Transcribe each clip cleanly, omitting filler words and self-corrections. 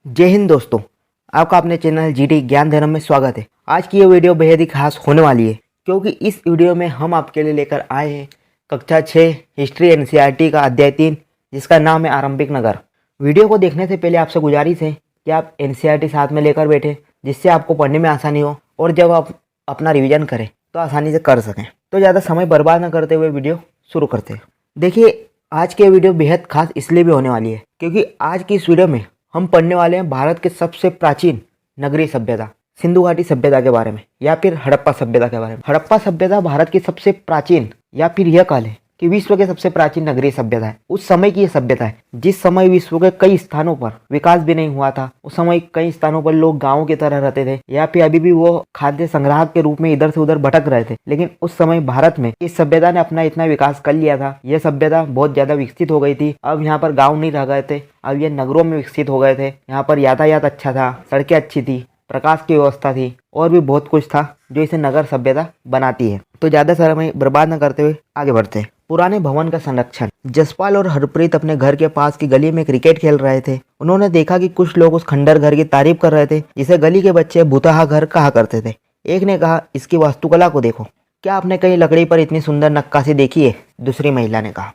जय हिंद दोस्तों, आपका अपने चैनल जीडी ज्ञान धर्म में स्वागत है। आज की ये वीडियो बेहद ही खास होने वाली है क्योंकि इस वीडियो में हम आपके लिए लेकर आए हैं कक्षा 6 हिस्ट्री एनसीईआरटी का अध्याय 3 जिसका नाम है आरंभिक नगर। वीडियो को देखने से पहले आपसे गुजारिश है कि आप एनसीईआरटी साथ में लेकर बैठे जिससे आपको पढ़ने में आसानी हो और जब आप अपना रिविजन करें तो आसानी से कर सकें। तो ज़्यादा समय बर्बाद न करते हुए वीडियो शुरू करते हैं। देखिए, आज की वीडियो बेहद खास इसलिए भी होने वाली है क्योंकि आज की इस वीडियो में हम पढ़ने वाले हैं भारत के सबसे प्राचीन नगरीय सभ्यता सिंधु घाटी सभ्यता के बारे में या फिर हड़प्पा सभ्यता के बारे में। हड़प्पा सभ्यता भारत की सबसे प्राचीन या फिर यह कह लें कि विश्व के सबसे प्राचीन नगरीय सभ्यता है। उस समय की यह सभ्यता है जिस समय विश्व के कई स्थानों पर विकास भी नहीं हुआ था। उस समय कई स्थानों पर लोग गाँव की तरह रहते थे या फिर अभी भी वो खाद्य संग्राहक के रूप में इधर से उधर भटक रहे थे। लेकिन उस समय भारत में इस सभ्यता ने अपना इतना विकास कर लिया था, यह सभ्यता बहुत ज्यादा विकसित हो गई थी। अब यहाँ पर गाँव नहीं रह गए थे, अब ये नगरों में विकसित हो गए थे। यहाँ पर यातायात अच्छा था, सड़कें अच्छी थी, प्रकाश की व्यवस्था थी और भी बहुत कुछ था जो इसे नगर सभ्यता बनाती है। तो ज्यादा समय बर्बाद न करते हुए आगे बढ़ते हैं। पुराने भवन का संरक्षण। जसपाल और हरप्रीत अपने घर के पास की गली में क्रिकेट खेल रहे थे। उन्होंने देखा कि कुछ लोग उस खंडर घर की तारीफ कर रहे थे जिसे गली के बच्चे भूतहा घर कहा करते थे। एक ने कहा, इसकी वास्तुकला को देखो, क्या आपने कहीं लकड़ी पर इतनी सुंदर नक्काशी देखी है? दूसरी महिला ने कहा,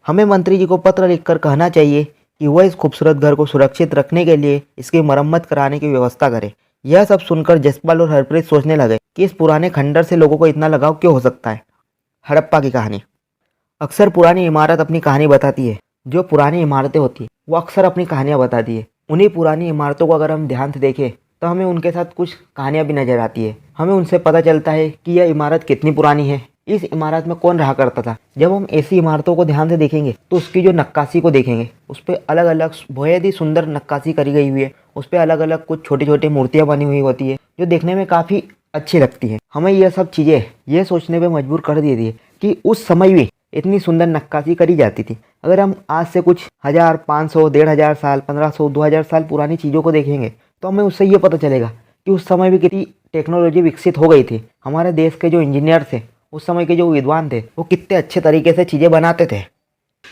हमें मंत्री जी को पत्र लिखकर कहना चाहिए कि वह इस खूबसूरत घर को सुरक्षित रखने के लिए इसकी मरम्मत कराने की व्यवस्था करे। यह सब सुनकर जसपाल और हरप्रीत सोचने लगे कि इस पुराने खंडर से लोगों को इतना लगाव क्यों हो सकता है। हड़प्पा की कहानी। अक्सर पुरानी इमारत अपनी कहानी बताती है। जो पुरानी इमारतें होती है वो अक्सर अपनी कहानियां बताती है। उन्हीं पुरानी इमारतों को अगर हम ध्यान से देखें तो हमें उनके साथ कुछ कहानियां भी नजर आती है। हमें उनसे पता चलता है कि यह इमारत कितनी पुरानी है, इस इमारत में कौन रहा करता था। जब हम ऐसी इमारतों को ध्यान से देखेंगे तो उसकी जो नक्काशी को देखेंगे उस पर अलग अलग बेहद ही सुंदर नक्काशी करी गई हुई है। उस पर अलग अलग कुछ छोटी छोटी मूर्तियां बनी हुई होती है जो देखने में काफ़ी अच्छी लगती है। हमें यह सब चीज़ें ये सोचने पर मजबूर कर देती है कि उस समय भी इतनी सुंदर नक्काशी करी जाती थी। अगर हम आज से कुछ 1000, 500, 1500 साल, 1500, 2000 साल पुरानी चीज़ों को देखेंगे तो हमें उससे ये पता चलेगा कि उस समय भी कितनी टेक्नोलॉजी विकसित हो गई थी। हमारे देश के जो इंजीनियर थे, उस समय के जो विद्वान थे, वो कितने अच्छे तरीके से चीज़ें बनाते थे।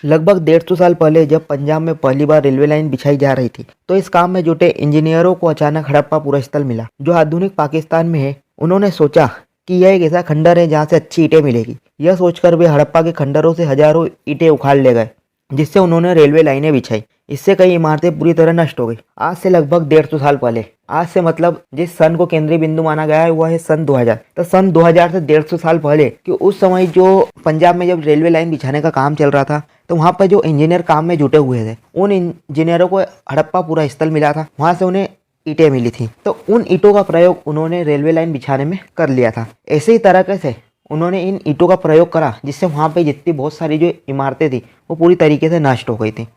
लगभग 150 साल पहले जब पंजाब में पहली बार रेलवे लाइन बिछाई जा रही थी तो इस काम में जुटे इंजीनियरों को अचानक हड़प्पा पुरस्थल मिला जो आधुनिक पाकिस्तान में है। उन्होंने सोचा कि यह एक ऐसा खंडर है जहाँ से अच्छी ईंटें मिलेगी। यह सोचकर वे हड़प्पा के खंडरों से हजारों ईंटें उखाड़ ले गए जिससे उन्होंने रेलवे लाइनें बिछाई। इससे कई इमारतें पूरी तरह नष्ट हो गई। आज से लगभग 150 साल पहले, आज से मतलब जिस सन को केंद्रीय बिंदु माना गया है वह है सन 2000। तो सन 2000 से 150 साल पहले कि उस समय जो पंजाब में जब रेलवे लाइन बिछाने का काम चल रहा था तो वहाँ पर जो इंजीनियर काम में जुटे हुए थे उन इंजीनियरों को हड़प्पा पूरा स्थल मिला था। वहाँ से उन्हें ईंटें मिली थी तो उन ईंटों का प्रयोग उन्होंने रेलवे लाइन बिछाने में कर लिया था। ऐसे ही तरीके से उन्होंने इन ईंटों का प्रयोग करा जिससे वहाँ पे जितनी बहुत सारी जो इमारतें थी वो पूरी तरीके से नष्ट हो गई थी।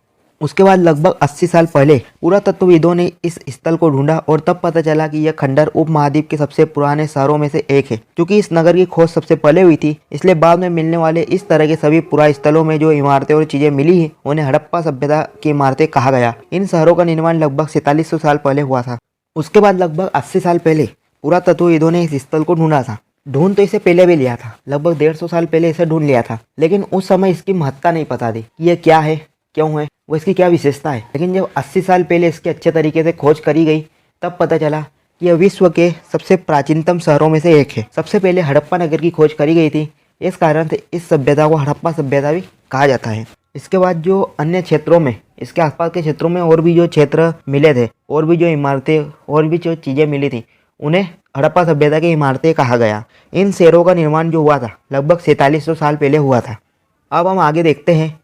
उसके बाद लगभग 80 साल पहले पुरातत्वविदों ने इस स्थल को ढूंढा और तब पता चला कि यह खंडर उपमहाद्वीप के सबसे पुराने शहरों में से एक है। क्योंकि इस नगर की खोज सबसे पहले हुई थी इसलिए बाद में मिलने वाले इस तरह के सभी पुराने स्थलों में जो इमारतें और चीजें मिली है उन्हें हड़प्पा सभ्यता की इमारतें कहा गया। इन शहरों का निर्माण लगभग 4700 साल पहले हुआ था। उसके बाद लगभग 80 साल पहले पुरातत्वविदों ने इस स्थल को ढूंढा था। ढूंढ तो इसे पहले भी लिया था, लगभग 150 साल पहले इसे ढूंढ लिया था, लेकिन उस समय इसकी महत्ता नहीं पता थी कि ये क्या है, क्यों है, वो इसकी क्या विशेषता है। लेकिन जब 80 साल पहले इसके अच्छे तरीके से खोज करी गई तब पता चला कि यह विश्व के सबसे प्राचीनतम शहरों में से एक है। सबसे पहले हड़प्पा नगर की खोज करी गई थी, इस कारण से इस सभ्यता को हड़प्पा सभ्यता भी कहा जाता है। इसके बाद जो अन्य क्षेत्रों में, इसके आसपास के क्षेत्रों में और भी जो क्षेत्र मिले थे और भी जो इमारतें और भी जो चीज़ें मिली थी उन्हें हड़प्पा सभ्यता की इमारतें कहा गया। इन शहरों का निर्माण जो हुआ था लगभग 4700 साल पहले हुआ था। अब हम आगे देखते हैं।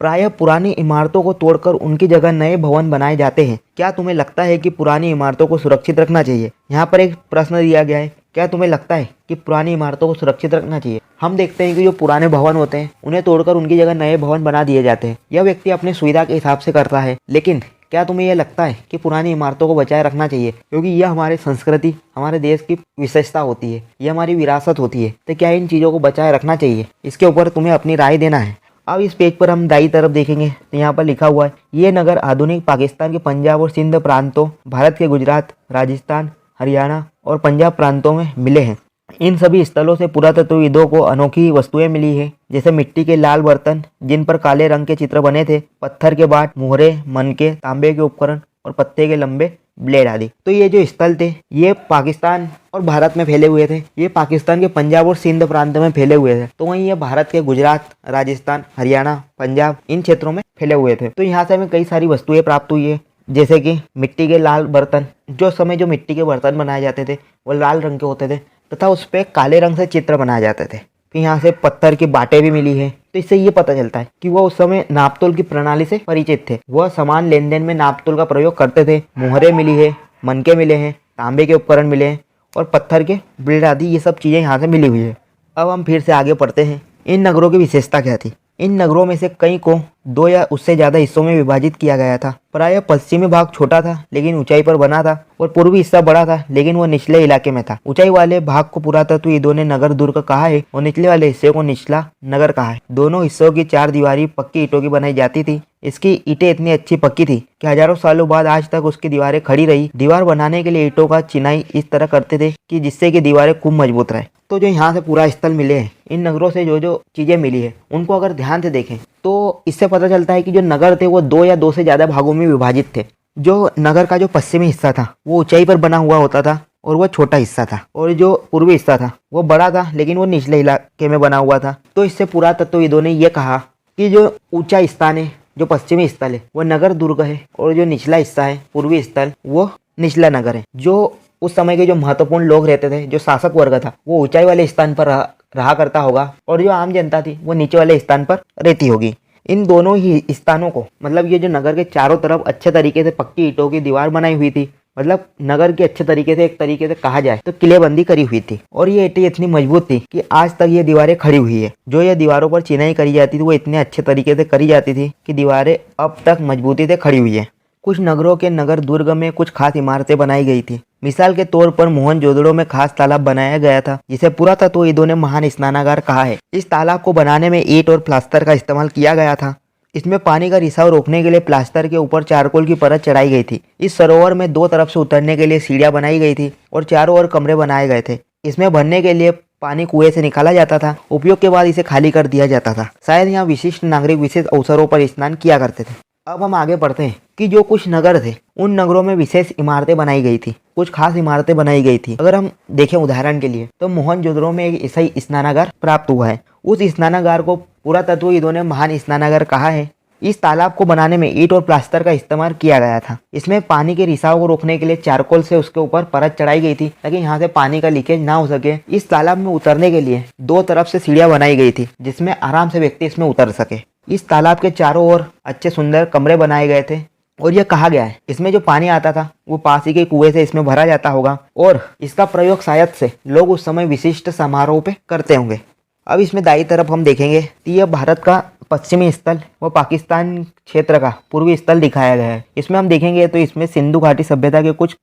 प्रायः पुरानी इमारतों को तोड़कर उनकी जगह नए भवन बनाए जाते हैं। क्या तुम्हें लगता है कि पुरानी इमारतों को सुरक्षित रखना चाहिए? यहाँ पर एक प्रश्न दिया गया है, क्या तुम्हें लगता है कि पुरानी इमारतों को सुरक्षित रखना चाहिए? हम देखते हैं कि जो पुराने भवन होते हैं उन्हें तोड़कर उनकी जगह नए भवन बना दिए जाते हैं। यह व्यक्ति अपनी सुविधा के हिसाब से करता है, लेकिन क्या तुम्हें यह लगता है कि पुरानी इमारतों को बचाए रखना चाहिए? क्योंकि यह हमारी संस्कृति, हमारे देश की विशेषता होती है, यह हमारी विरासत होती है। तो क्या इन चीज़ों को बचाए रखना चाहिए? इसके ऊपर तुम्हें अपनी राय देना है। अब इस पेज पर हम दाईं तरफ देखेंगे तो यहाँ पर लिखा हुआ है, ये नगर आधुनिक पाकिस्तान के पंजाब और सिंध प्रांतों, भारत के गुजरात, राजस्थान, हरियाणा और पंजाब प्रांतों में मिले हैं। इन सभी स्थलों से पुरातत्वविदों को अनोखी वस्तुएं मिली है, जैसे मिट्टी के लाल बर्तन जिन पर काले रंग के चित्र बने थे, पत्थर के बाट, मुहरे, मनके, तांबे के उपकरण और पत्ते के लंबे ब्लेड आदि। तो ये जो स्थल थे ये पाकिस्तान और भारत में फैले हुए थे। ये पाकिस्तान के पंजाब और सिंध प्रांत में फैले हुए थे। तो वहीं ये भारत के गुजरात, राजस्थान, हरियाणा, पंजाब इन क्षेत्रों में फैले हुए थे। तो यहाँ से हमें कई सारी वस्तुएं प्राप्त हुई है, जैसे कि मिट्टी के लाल बर्तन। जो मिट्टी के बर्तन बनाए जाते थे वो लाल रंग के होते थे तथा उस पर काले रंग से चित्र बनाए जाते थे। फिर यहाँ से पत्थर की बाटें भी मिली है। तो इससे ये पता चलता है कि वह उस समय नापतोल की प्रणाली से परिचित थे। वह सामान लेन देन में नापतोल का प्रयोग करते थे। मुहरें मिली है, मनके मिले हैं, तांबे के उपकरण मिले हैं और पत्थर के ब्लेड आदि ये सब चीज़ें यहाँ से मिली हुई है। अब हम फिर से आगे पढ़ते हैं। इन नगरों की विशेषता क्या थी? इन नगरों में से कई को 2 या उससे ज़्यादा हिस्सों में विभाजित किया गया था। प्रायः पश्चिमी भाग छोटा था लेकिन ऊंचाई पर बना था और पूर्वी हिस्सा बड़ा था लेकिन वह निचले इलाके में था। ऊंचाई वाले भाग को पुरातत्वविदों ने नगर दुर्ग कहा है और निचले वाले हिस्से को निचला नगर कहा है। दोनों हिस्सों की 4 दीवारी पक्की ईंटों की बनाई जाती थी। इसकी ईंटें इतनी अच्छी पक्की थी कि हजारों सालों बाद आज तक उसकी दीवारें खड़ी रही। दीवार बनाने के लिए ईंटों का चिनाई इस तरह करते थे कि जिससे कि दीवारें खूब मजबूत रहे। तो जो यहाँ से पूरा स्थल मिले हैं, इन नगरों से जो चीजें मिली है उनको अगर ध्यान से देखें तो इससे पता चलता है कि जो नगर थे वो 2 या 2 से ज्यादा भागों में विभाजित थे। जो नगर का जो पश्चिमी हिस्सा था वो ऊंचाई पर बना हुआ होता था और वह छोटा हिस्सा था, और जो पूर्वी हिस्सा था वो बड़ा था लेकिन वो निचले इलाके में बना हुआ था। तो इससे पुरातत्वविदों ने यह कहा कि जो ऊंचा स्थान है, जो पश्चिमी स्थल है, वो नगर दुर्ग है और जो निचला हिस्सा है, पूर्वी स्थल, वो निचला नगर है। जो उस समय के जो महत्वपूर्ण लोग रहते थे, जो शासक वर्ग था, वो ऊंचाई वाले स्थान पर रहा करता होगा और जो आम जनता थी वो नीचे वाले स्थान पर रहती होगी। इन दोनों ही स्थानों को, मतलब ये जो नगर के चारों तरफ अच्छे तरीके से पक्की ईंटों की दीवार बनाई हुई थी, मतलब नगर की अच्छे तरीके से, एक तरीके से कहा जाए तो किलेबंदी करी हुई थी और ये ईंटें इतनी मजबूत थी कि आज तक ये दीवारें खड़ी हुई है। जो ये दीवारों पर चिनाई करी जाती थी वो इतने अच्छे तरीके से करी जाती थी कि दीवारें अब तक मजबूती से खड़ी हुई है। कुछ नगरों के नगर दुर्ग में कुछ खास इमारतें बनाई गई थी। मिसाल के तौर पर मोहनजोदड़ो में खास तालाब बनाया गया था जिसे पुरातत्वविदों ने महान स्नानागार कहा है। इस तालाब को बनाने में ईंट और प्लास्टर का इस्तेमाल किया गया था। इसमें पानी का रिसाव रोकने के लिए प्लास्टर के ऊपर चारकोल की परत चढ़ाई गई थी। इस सरोवर में 2 तरफ से उतरने के लिए सीढ़ियां बनाई गई थी और चारों ओर कमरे बनाए गए थे। इसमें भरने के लिए पानी कुएं से निकाला जाता था। उपयोग के बाद इसे खाली कर दिया जाता था। शायद यहाँ विशिष्ट नागरिक विशेष अवसरों पर स्नान किया करते थे। अब हम आगे बढ़ते हैं कि जो कुछ नगर थे उन नगरों में विशेष इमारतें बनाई गई थी, कुछ खास इमारतें बनाई गई थी। अगर हम देखें उदाहरण के लिए तो मोहनजोदड़ो में एक ईसाई स्नानागार प्राप्त हुआ है। उस स्नानागार को पुरातत्वविदों ने महान स्नानागार कहा है। इस तालाब को बनाने में ईंट और प्लास्टर का इस्तेमाल किया गया था। इसमें पानी के रिसाव को रोकने के लिए चारकोल से उसके ऊपर परत चढ़ाई गई थी ताकि यहाँ से पानी का लीकेज ना हो सके। इस तालाब में उतरने के लिए 2 तरफ से सीढ़ियां बनाई गई थी जिसमें आराम से व्यक्ति इसमें उतर सके। इस तालाब के चारों ओर अच्छे सुंदर कमरे बनाए गए थे और यह कहा गया है इसमें जो पानी आता था वो पास ही के कुएं से इसमें भरा जाता होगा और इसका प्रयोग शायद से लोग उस समय विशिष्ट समारोह पे करते होंगे। अब इसमें दाईं तरफ हम देखेंगे तो यह भारत का पश्चिमी स्थल व पाकिस्तान क्षेत्र का पूर्वी स्थल दिखाया गया है। इसमें हम देखेंगे तो इसमें सिंधु घाटी सभ्यता के कुछ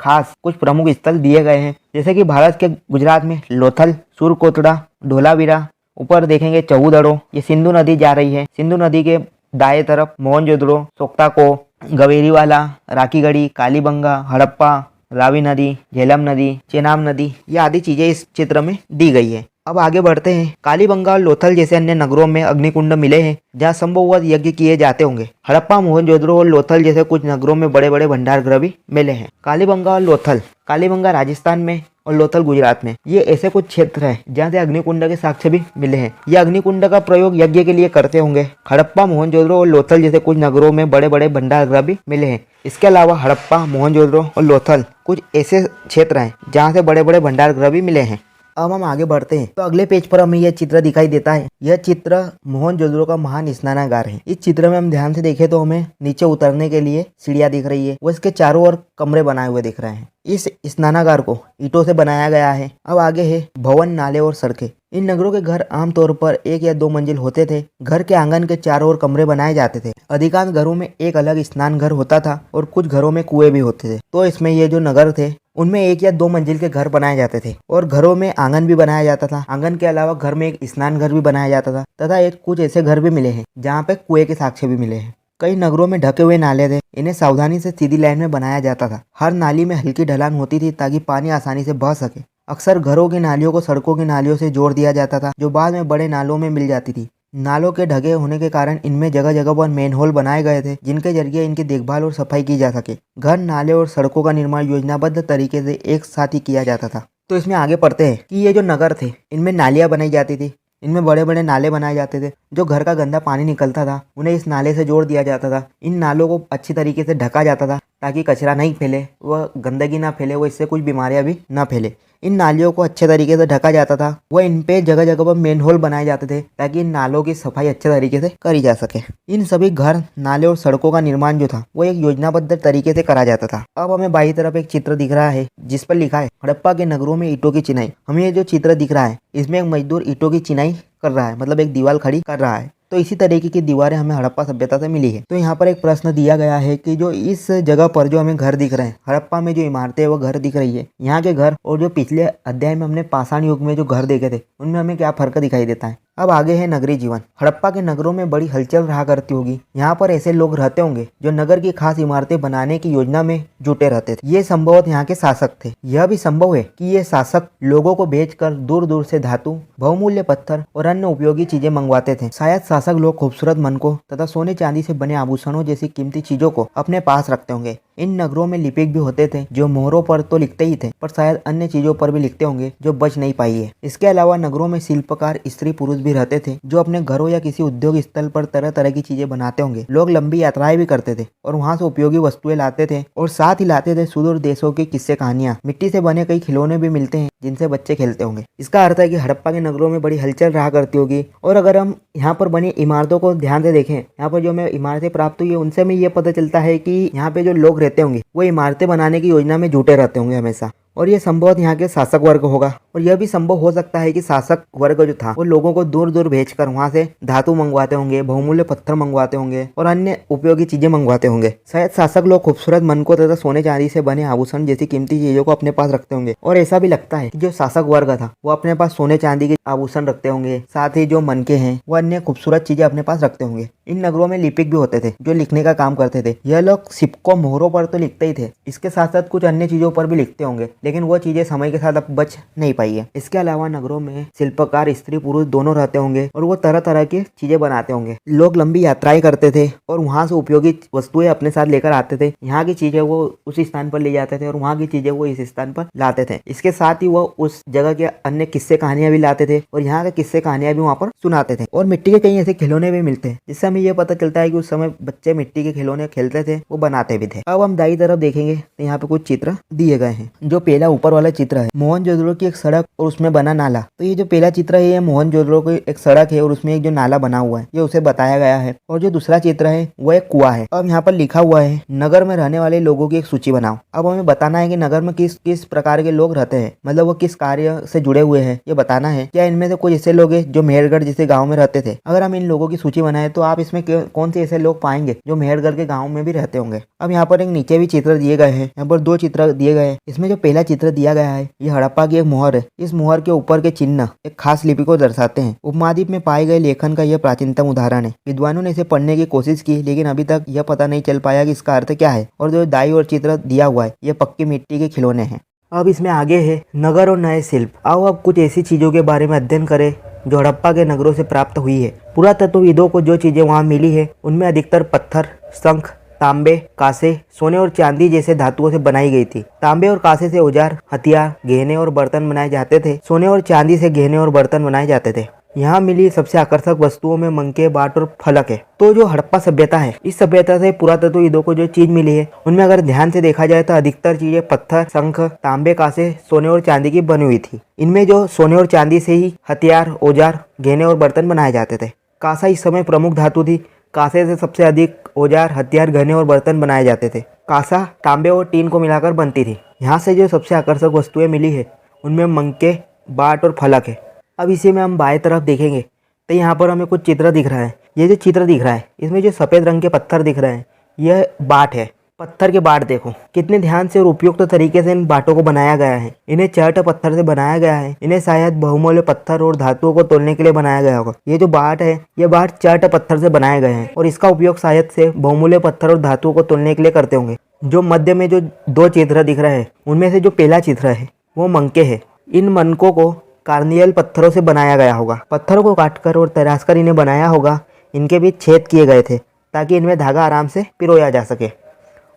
प्रमुख स्थल दिए गए हैं, जैसे कि भारत के गुजरात में लोथल, सुरकोटड़ा, धोलावीरा। ऊपर देखेंगे चौदड़ो, ये सिंधु नदी जा रही है। सिंधु नदी के दाएं तरफ मोहनजोदड़ो, सोक्ताको, गवेरीवाला, राखीगढ़ी, कालीबंगा, हड़प्पा, रावी नदी, झेलम नदी, चेनाब नदी, ये आदि चीजें इस चित्र में दी गई है। अब आगे बढ़ते हैं। कालीबंगा और लोथल जैसे अन्य नगरों में अग्निकुंड मिले हैं जहाँ संभवतः यज्ञ किए जाते होंगे। हड़प्पा, मोहनजोदड़ो और लोथल जैसे कुछ नगरों में बड़े बड़े भंडार गृह भी मिले हैं। कालीबंगा और लोथल, कालीबंगा राजस्थान में और लोथल गुजरात में, ये ऐसे कुछ क्षेत्र हैं जहाँ से अग्निकुंड के साक्ष्य भी मिले हैं। ये अग्निकुंड का प्रयोग यज्ञ के लिए करते होंगे। हड़प्पा, मोहनजोदड़ो और लोथल जैसे कुछ नगरों में बड़े बड़े भंडार गृह भी मिले हैं। इसके अलावा हड़प्पा, मोहनजोदड़ो और लोथल कुछ ऐसे क्षेत्र हैं जहाँ से बड़े बड़े भंडार गृह भी मिले हैं। अब हम आगे बढ़ते हैं तो अगले पेज पर हमें यह चित्र दिखाई देता है। यह चित्र मोहनजोदड़ो का महान स्नानागार है। इस चित्र में हम ध्यान से देखें तो हमें नीचे उतरने के लिए सीढ़ियां दिख रही है, वो इसके चारों ओर कमरे बनाए हुए दिख रहे हैं। इस स्नानागार को ईंटों से बनाया गया है। अब आगे है भवन, नाले और सड़कें। इन नगरों के घर आमतौर पर 1 या 2 मंजिल होते थे। घर के आंगन के चारों ओर कमरे बनाए जाते थे। अधिकांश घरों में एक अलग स्नान घर होता था और कुछ घरों में कुएं भी होते थे। तो इसमें ये जो नगर थे उनमें 1 या 2 मंजिल के घर बनाए जाते थे और घरों में आंगन भी बनाया जाता था। आंगन के अलावा घर में एक स्नान घर भी बनाया जाता था तथा कुछ ऐसे घर भी मिले हैं जहाँ पे कुएं के साक्ष्य भी मिले हैं। कई नगरों में ढके हुए नाले थे। इन्हें सावधानी से सीधी लाइन में बनाया जाता था। हर नाली में हल्की ढलान होती थी ताकि पानी आसानी से बह सके। अक्सर घरों की नालियों को सड़कों की नालियों से जोड़ दिया जाता था जो बाद में बड़े नालों में मिल जाती थी। नालों के ढके होने के कारण इनमें जगह जगह पर मेनहोल बनाए गए थे, जिनके जरिए इनकी देखभाल और सफाई की जा सके। घर, नाले और सड़कों का निर्माण योजनाबद्ध तरीके से एक साथ ही किया जाता था। तो इसमें आगे पढ़ते हैं कि ये जो नगर थे, इनमें नालियाँ बनाई जाती थी। इनमें बड़े बड़े नाले बनाए जाते थे। जो घर का गंदा पानी निकलता था उन्हें इस नाले से जोड़ दिया जाता था। इन नालों को अच्छी तरीके से ढका जाता था ताकि कचरा नहीं फैले, वह गंदगी ना फैले, वो इससे कुछ बीमारियां भी ना फैले। इन नालियों को अच्छे तरीके से ढका जाता था। वह इन पे जगह जगह पर मेनहोल बनाए जाते थे ताकि इन नालों की सफाई अच्छे तरीके से करी जा सके। इन सभी घर, नाले और सड़कों का निर्माण जो था वो एक योजनाबद्ध तरीके से करा जाता था। अब हमें बाई तरफ एक चित्र दिख रहा है जिस पर लिखा है हड़प्पा के नगरों में ईंटों की चिनाई। हमें ये जो चित्र दिख रहा है इसमें एक मजदूर ईंटों की चिनाई कर रहा है, मतलब एक दीवार खड़ी कर रहा है। तो इसी तरीके की दीवारें हमें हड़प्पा सभ्यता से मिली है। तो यहाँ पर एक प्रश्न दिया गया है कि जो इस जगह पर जो हमें घर दिख रहे हैं, हड़प्पा में जो इमारतें वो घर दिख रही है, यहाँ के घर और जो पिछले अध्याय में हमने पाषाण युग में जो घर देखे थे उनमें हमें क्या फर्क दिखाई देता है। अब आगे है नगरीय जीवन। हड़प्पा के नगरों में बड़ी हलचल रहा करती होगी। यहाँ पर ऐसे लोग रहते होंगे जो नगर की खास इमारतें बनाने की योजना में जुटे रहते थे। ये संभवतः यहाँ के शासक थे। यह भी संभव है कि ये शासक लोगों को बेचकर दूर दूर से धातु, बहुमूल्य पत्थर और अन्य उपयोगी चीजें मंगवाते थे। शायद शासक लोग खूबसूरत मनकों तथा सोने चांदी से बने आभूषणों जैसी कीमती चीजों को अपने पास रखते होंगे। इन नगरों में लिपिक भी होते थे जो मोहरों पर तो लिखते ही थे, पर शायद अन्य चीजों पर भी लिखते होंगे जो बच नहीं पाई है। इसके अलावा नगरों में शिल्पकार, स्त्री पुरुष भी रहते थे जो अपने घरों या किसी उद्योग स्थल पर तरह तरह की चीजें बनाते होंगे। लोग लंबी यात्राएं भी करते थे और वहां से उपयोगी वस्तुएं लाते थे और साथ ही लाते थे सुदूर देशों की किस्से कहानियां। मिट्टी से बने कई खिलौने भी मिलते हैं जिनसे बच्चे खेलते होंगे। इसका अर्थ है कि हड़प्पा के नगरों में बड़ी हलचल रहा करती होगी। और अगर हम यहाँ पर बनी इमारतों को ध्यान से देखें, यहाँ पर जो हमें इमारतें प्राप्त हुई है उनसे हमें ये पता चलता है कि यहाँ पे जो लोग रहते होंगे वो इमारतें बनाने की योजना में जुटे रहते होंगे हमेशा। और ये संभवतः यहाँ के शासक वर्ग होगा। और यह भी संभव हो सकता है कि शासक वर्ग जो था वो लोगों को दूर दूर भेजकर वहां से धातु मंगवाते होंगे, बहुमूल्य पत्थर मंगवाते होंगे और अन्य उपयोगी चीजें मंगवाते होंगे। शायद शासक लोग खूबसूरत मनकों तथा सोने चांदी से बने आभूषण जैसी कीमती चीजों को अपने पास रखते होंगे। और ऐसा भी लगता है कि जो शासक वर्ग था वो अपने पास सोने चांदी के आभूषण रखते होंगे, साथ ही जो मनके हैं वो अन्य खूबसूरत चीजें अपने पास रखते होंगे। इन नगरों में लिपिक भी होते थे जो लिखने का काम करते थे। यह लोग सिक्कों, मोहरों पर तो लिखते ही थे, इसके साथ साथ कुछ अन्य चीजों पर भी लिखते होंगे, लेकिन वो चीजें समय के साथ अब बच नहीं पाई है। इसके अलावा नगरों में शिल्पकार, स्त्री पुरुष दोनों रहते होंगे और वो तरह तरह की चीजें बनाते होंगे। लोग लंबी यात्राएं करते थे और वहां से उपयोगी वस्तुएं अपने साथ लेकर आते थे। यहाँ की चीजें वो उस स्थान पर ले जाते थे और वहाँ की चीजें वो इस स्थान पर लाते थे। इसके साथ ही वो उस जगह के अन्य किस्से कहानियां भी लाते थे और यहाँ के किस्से कहानियां भी वहाँ पर सुनाते थे। और मिट्टी के कई ऐसे खिलौने भी मिलते हैं जिससे हमें यह पता चलता है कि उस समय बच्चे मिट्टी के खिलौने खेलते थे, वो बनाते भी थे। अब हम दाई तरफ देखेंगे तो यहाँ पे कुछ चित्र दिए गए हैं। जो पहला ऊपर वाला चित्र है मोहनजोदड़ो की एक सड़क और उसमें बना नाला। तो ये जो पहला चित्र है ये मोहनजोदड़ो की एक सड़क है और उसमें एक जो नाला बना हुआ है ये उसे बताया गया है। और जो दूसरा चित्र है वो एक कुआं है। अब यहाँ पर लिखा हुआ है नगर में रहने वाले लोगों की एक सूची बनाओ। अब हमें बताना है कि नगर में किस किस प्रकार के लोग रहते हैं, मतलब वो किस कार्य से जुड़े हुए हैं ये बताना है। क्या इनमें से कुछ ऐसे लोग हैं जो मेहरगढ़ जैसे गाँव में रहते थे? अगर हम इन लोगों की सूची बनाए तो आप इसमें कौन से ऐसे लोग पाएंगे जो मेहरगढ़ के गाँव में भी रहते होंगे? अब यहाँ पर एक नीचे भी चित्र दिए गए हैं। यहाँ पर दो चित्र दिए गए हैं। इसमें जो पहला चित्र दिया गया है ये हड़प्पा की एक मोहर है। इस मोहर के ऊपर के चिन्ह एक खास लिपि को दर्शाते हैं। उपमहाद्वीप में पाए गए लेखन का यह प्राचीनतम उदाहरण है। विद्वानों ने इसे पढ़ने की कोशिश की लेकिन अभी तक यह पता नहीं चल पाया कि इसका अर्थ क्या है। और जो दाई और चित्र दिया हुआ है ये पक्की मिट्टी के खिलौने हैं। अब इसमें आगे है नगर और नए शिल्प। आओ अब कुछ ऐसी चीजों के बारे में अध्ययन करें जो हड़प्पा के नगरों से प्राप्त हुई है। पुरातत्वविदों को जो चीजें वहाँ मिली है उनमें अधिकतर पत्थर, शंख, तांबे, कांसे, सोने और चांदी जैसे धातुओं से बनाई गई थी। तांबे और कांसे से औजार, हथियार, गहने और बर्तन बनाए जाते थे। सोने और चांदी से गहने और बर्तन बनाए जाते थे। यहाँ मिली सबसे आकर्षक वस्तुओं में मंके, बाट और फलक है। तो जो हड़प्पा सभ्यता है इस सभ्यता से पुरातत्वविदों को जो चीज मिली है उनमें अगर ध्यान से देखा जाए तो अधिकतर चीजें पत्थर, शंख, तांबे, कांसे, सोने और चांदी की बनी हुई थी। इनमें जो सोने और चांदी से ही हथियार, औजार, गहने और बर्तन बनाए जाते थे। कांसा इस समय प्रमुख धातु थी। कांसे से सबसे अधिक औजार, हथियार, गहने और बर्तन बनाए जाते थे। कांसा तांबे और टीन को मिलाकर बनती थी। यहाँ से जो सबसे आकर्षक वस्तुएं मिली है उनमें मंके, बाट और फलक है। अब इसी में हम बाएं तरफ देखेंगे तो यहाँ पर हमें कुछ चित्र दिख रहा है। ये जो चित्र दिख रहा है इसमें जो सफ़ेद रंग के पत्थर दिख रहे हैं यह बाट है। पत्थर के बाट देखो कितने ध्यान से और उपयुक्त तरीके से इन बाटों को बनाया गया है। इन्हें चर्ट पत्थर से बनाया गया है। इन्हें शायद बहुमूल्य पत्थर और धातुओं को तोड़ने के लिए बनाया गया होगा। ये जो बाट है ये बाट चर्ट पत्थर से बनाए गए हैं और इसका उपयोग शायद से बहुमूल्य पत्थर और धातुओं को तोड़ने के लिए करते होंगे। जो मध्य में जो दो चित्र दिख रहे हैं उनमें से जो पहला चित्र है वो मंके है। इन मनकों को कार्नियल पत्थरों से बनाया गया होगा। पत्थरों को काटकर और तराशकर इन्हें बनाया होगा। इनके बीच छेद किए गए थे ताकि इनमें धागा आराम से पिरोया जा सके।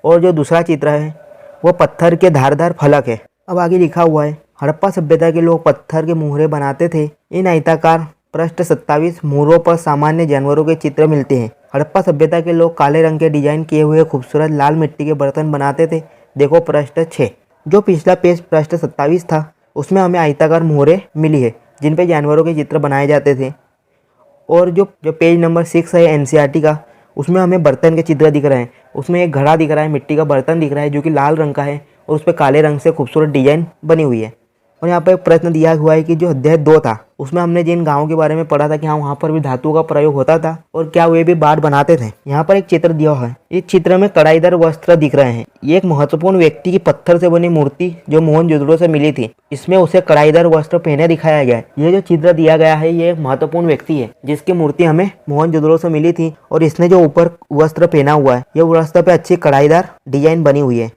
और जो दूसरा चित्र है वो पत्थर के धारदार फलक है। अब आगे लिखा हुआ है, हड़प्पा सभ्यता के लोग पत्थर के मुहरे बनाते थे। इन आयताकार पृष्ठ 27 मुहरों पर सामान्य जानवरों के चित्र मिलते हैं। हड़प्पा सभ्यता के लोग काले रंग के डिजाइन किए हुए खूबसूरत लाल मिट्टी के बर्तन बनाते थे। देखो पृष्ठ 6। जो पिछला पेज पृष्ठ 27 था उसमें हमें आयताकार मुहरें मिली है जिन पे जानवरों के चित्र बनाए जाते थे। और जो पेज नंबर 6 है एनसीईआरटी का, उसमें हमें बर्तन के चित्र दिख रहे हैं। उसमें एक घड़ा दिख रहा है, मिट्टी का बर्तन दिख रहा है जो कि लाल रंग का है और उस पर काले रंग से खूबसूरत डिजाइन बनी हुई है। और यहाँ पर एक प्रश्न दिया हुआ है कि जो अध्याय 2 था उसमें हमने जिन गांवों के बारे में पढ़ा था कि हाँ वहाँ पर भी धातुओं का प्रयोग होता था और क्या वे भी बाट बनाते थे। यहाँ पर एक चित्र दिया हुआ है। इस चित्र में कढ़ाईदार वस्त्र दिख रहे हैं। ये एक महत्वपूर्ण व्यक्ति की पत्थर से बनी मूर्ति जो मोहनजोदड़ो से मिली थी, इसमें उसे कढ़ाईदार वस्त्र पहने दिखाया गया है। ये जो चित्र दिया गया है ये एक महत्वपूर्ण व्यक्ति है जिसकी मूर्ति हमें मोहनजोदड़ो से मिली थी और इसने जो ऊपर वस्त्र पहना हुआ है ये वस्त्र पे अच्छी कढ़ाईदार डिजाइन बनी हुई है।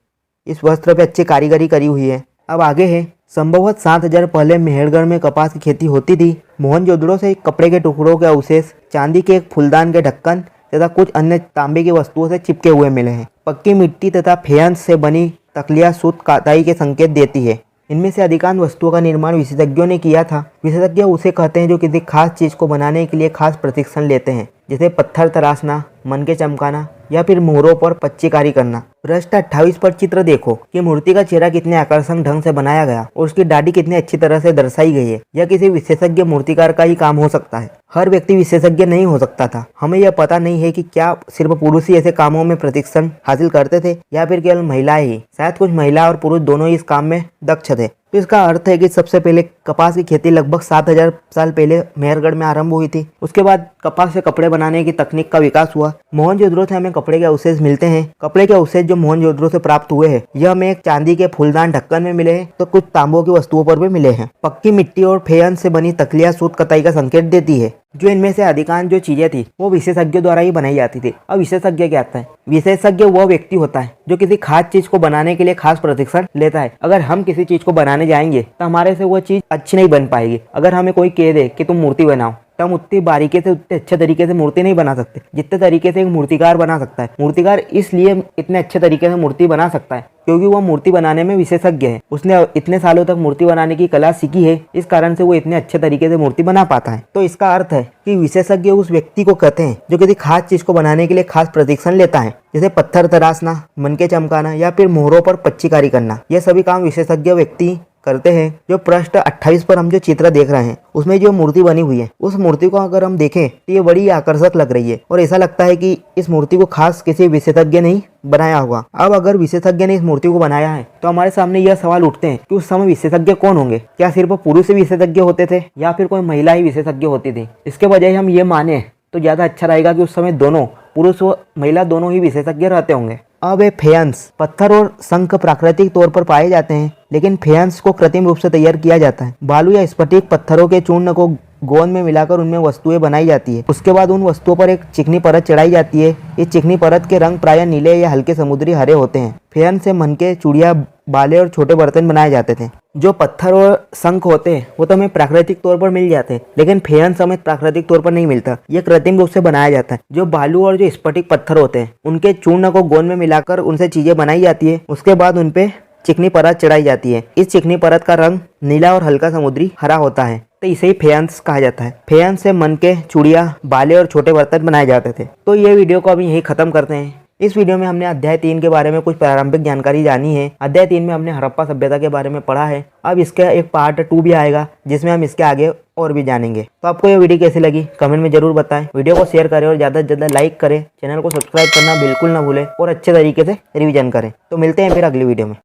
इस वस्त्र पे अच्छी कारीगरी करी हुई है। अब आगे है, संभवतः 7000 पहले मेहरगढ़ में कपास की खेती होती थी। मोहनजोदड़ो से कपड़े के टुकड़ों के अवशेष, चांदी के एक फूलदान के ढक्कन तथा कुछ अन्य तांबे की वस्तुओं से चिपके हुए मिले हैं। पक्की मिट्टी तथा फेयंस से बनी तकलियां सूत काताई के संकेत देती है। इनमें से अधिकांश वस्तुओं का निर्माण विशेषज्ञों ने किया था। विशेषज्ञ उसे कहते हैं जो किसी खास चीज को बनाने के लिए खास प्रशिक्षण लेते हैं, जैसे पत्थर तराशना, मनके चमकाना या फिर मोहरों पर पच्चीकारी करना। पृष्ठ 28 पर चित्र देखो कि मूर्ति का चेहरा कितने आकर्षक ढंग से बनाया गया और उसकी दाढ़ी कितनी अच्छी तरह से दर्शाई गई है। यह किसी विशेषज्ञ मूर्तिकार का ही काम हो सकता है। हर व्यक्ति विशेषज्ञ नहीं हो सकता था। हमें यह पता नहीं है कि क्या सिर्फ पुरुष ही ऐसे कामों में प्रशिक्षण हासिल करते थे या फिर केवल महिलाएं ही। शायद कुछ महिला और पुरुष दोनों ही इस काम में दक्ष थे। तो इसका अर्थ है कि सबसे पहले कपास की खेती लगभग 7000 साल पहले मेहरगढ़ में आरंभ हुई थी। उसके बाद कपास से कपड़े बनाने की तकनीक का विकास हुआ। मोहनजोदड़ो से हमें कपड़े के अवशेष मिलते हैं। कपड़े के अवशेष जो मोहनजोदड़ो से प्राप्त हुए हैं यह हमें एक चांदी के फूलदान ढक्कन में मिले हैं तो कुछ तांबों की वस्तुओं पर भी मिले हैं। पक्की मिट्टी और फेयंस से बनी तकलियां सूत कताई का संकेत देती है। जो इनमें से अधिकांश जो चीजें थी वो विशेषज्ञों द्वारा ही बनाई जाती थी। अब विशेषज्ञ क्या होता है? विशेषज्ञ वह व्यक्ति होता है जो किसी खास चीज को बनाने के लिए खास प्रशिक्षण लेता है। अगर हम किसी चीज को बनाने जाएंगे तो हमारे से वो चीज अच्छी नहीं बन पाएगी। अगर हमें कोई कह दे कि तुम मूर्ति बनाओ तो हम उतनी बारीकी से उतने अच्छे तरीके से मूर्ति नहीं बना सकते जितने तरीके से एक मूर्तिकार बना सकता है। मूर्तिकार इसलिए इतने अच्छे तरीके से मूर्ति बना सकता है क्योंकि वो मूर्ति बनाने में विशेषज्ञ है। उसने इतने सालों तक मूर्ति बनाने की कला सीखी है, इस कारण से वो इतने अच्छे तरीके से मूर्ति बना पाता है। तो इसका अर्थ है कि विशेषज्ञ उस व्यक्ति को कहते हैं जो किसी खास चीज को बनाने के लिए खास प्रशिक्षण लेता है, जैसे पत्थर तराशना, मनके चमकाना या फिर मोहरों पर पच्चीकारी करना। यह सभी काम विशेषज्ञ व्यक्ति करते हैं। जो पृष्ठ 28 पर हम जो चित्र देख रहे हैं उसमें जो मूर्ति बनी हुई है उस मूर्ति को अगर हम देखें तो ये बड़ी आकर्षक लग रही है और ऐसा लगता है कि इस मूर्ति को खास किसी विशेषज्ञ ने ही बनाया होगा। अब अगर विशेषज्ञ ने इस मूर्ति को बनाया है तो हमारे सामने यह सवाल उठते हैं कि उस समय विशेषज्ञ कौन होंगे? क्या सिर्फ पुरुष ही विशेषज्ञ होते थे या फिर कोई महिला ही विशेषज्ञ होती थी? इसके बजाय हम ये माने तो ज्यादा अच्छा रहेगा कि उस समय दोनों पुरुष व महिला दोनों ही विशेषज्ञ रहते होंगे। अब ये फेयंस, पत्थर और शंख प्राकृतिक तौर पर पाए जाते हैं लेकिन फेयंस को कृत्रिम रूप से तैयार किया जाता है। बालू या स्फटिक पत्थरों के चूर्ण को गोंद में मिलाकर उनमें वस्तुएं बनाई जाती है। उसके बाद उन वस्तुओं पर एक चिकनी परत चढ़ाई जाती है। इस चिकनी परत के रंग प्रायः नीले या हल्के समुद्री हरे होते हैं। फेयंस से मनके, चूड़ियां, बाले और छोटे बर्तन बनाए जाते थे। जो पत्थर और शंख होते हैं वो तो हमें प्राकृतिक तौर पर मिल जाते हैं लेकिन फेयंस हमें प्राकृतिक तौर पर नहीं मिलता, ये कृत्रिम रूप से बनाया जाता है। जो बालू और जो स्फटिक पत्थर होते हैं उनके चूर्ण को गोंद में मिलाकर उनसे चीजें बनाई जाती है। उसके बाद उनपे चिकनी परत चढ़ाई जाती है। इस चिकनी परत का रंग नीला और हल्का समुद्री हरा होता है तो इसे ही फेयंस कहा जाता है। फेयंस से मनके, चूड़ियां, बाले और छोटे बर्तन बनाए जाते थे। तो ये वीडियो को अभी यही खत्म करते हैं। इस वीडियो में हमने अध्याय 3 के बारे में कुछ प्रारंभिक जानकारी जानी है। अध्याय 3 में हमने हड़प्पा सभ्यता के बारे में पढ़ा है। अब इसका एक पार्ट 2 भी आएगा जिसमें हम इसके आगे और भी जानेंगे। तो आपको ये वीडियो कैसी लगी कमेंट में जरूर बताएं। वीडियो को शेयर करें और ज़्यादा से ज़्यादा लाइक करें। चैनल को सब्सक्राइब करना बिल्कुल ना भूलें और अच्छे तरीके से रिवीजन करें। तो मिलते हैं फिर अगली वीडियो में।